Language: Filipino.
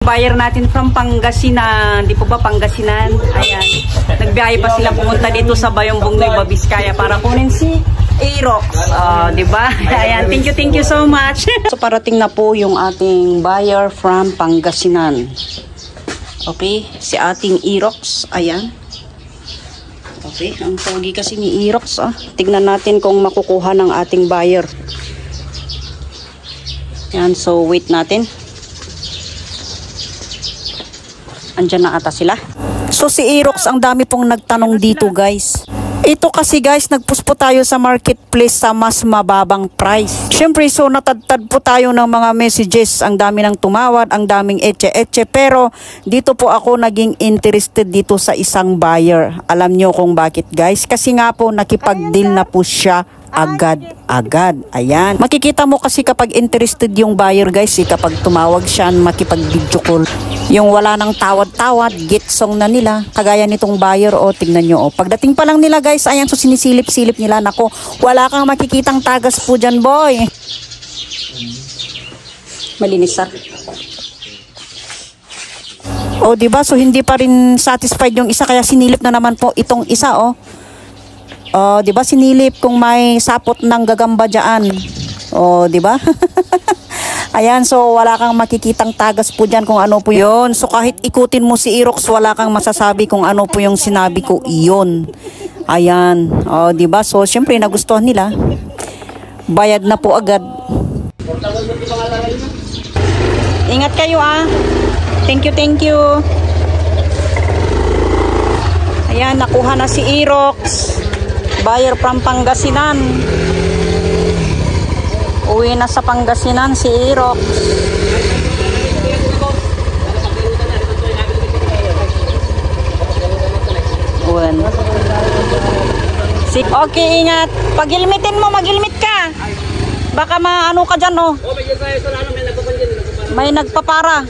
buyer natin from Pangasinan. Di po ba Pangasinan? Ayan. Nagbiyahe pa sila pumunta dito sa Bayambong Nueva Vizcaya para kunin si Aerox. Di ba? Ayan. Thank you so much. So parating na po yung ating buyer from Pangasinan. Okay. Si ating Aerox. Ayan. Okay. Ang pogi kasi ni Aerox. Tignan natin kung makukuha ng ating buyer. Ayan. So wait natin. Andyan na ata sila. So si Aerox, ang dami pong nagtanong dito guys. Ito kasi guys, nagpush po tayo sa marketplace sa mas mababang price. Siyempre, so natadtad po tayo ng mga messages. Ang dami ng tumawad, ang daming etche-etche. Pero dito po ako naging interested dito sa isang buyer. Alam nyo kung bakit guys? Kasi nga po nakipag-deal na po siya agad-agad. Ayan. Makikita mo kasi kapag interested yung buyer guys, kapag tumawag siya, makipag-video call. Yung wala nang tawad-tawad, get song na nila. Kagaya nitong buyer, tingnan nyo. Pagdating pa lang nila guys, ayan, so sinisilip-silip nila. Nako, wala kang makikitang tagas po dyan, boy. Malinis, sir. Diba? So hindi pa rin satisfied yung isa, kaya sinilip na naman po itong isa, diba sinilip kung may sapot ng gagamba dyan. Diba? Ayan, so wala kang makikitang tagas po dyan kung ano po yun. So kahit ikutin mo si Aerox, wala kang masasabi kung ano po yung sinabi ko iyon. Ayan, diba? So syempre nagustuhan nila. Bayad na po agad. Ingat kayo Thank you. Ayan, nakuha na si Aerox. Buyer from Pangasinan. Uwi na sa Pangasinan si Aerox. Okay, ingat. Pag-ilmitin mo, mag-ilmit ka. Baka maano ka dyan, May nagpapara.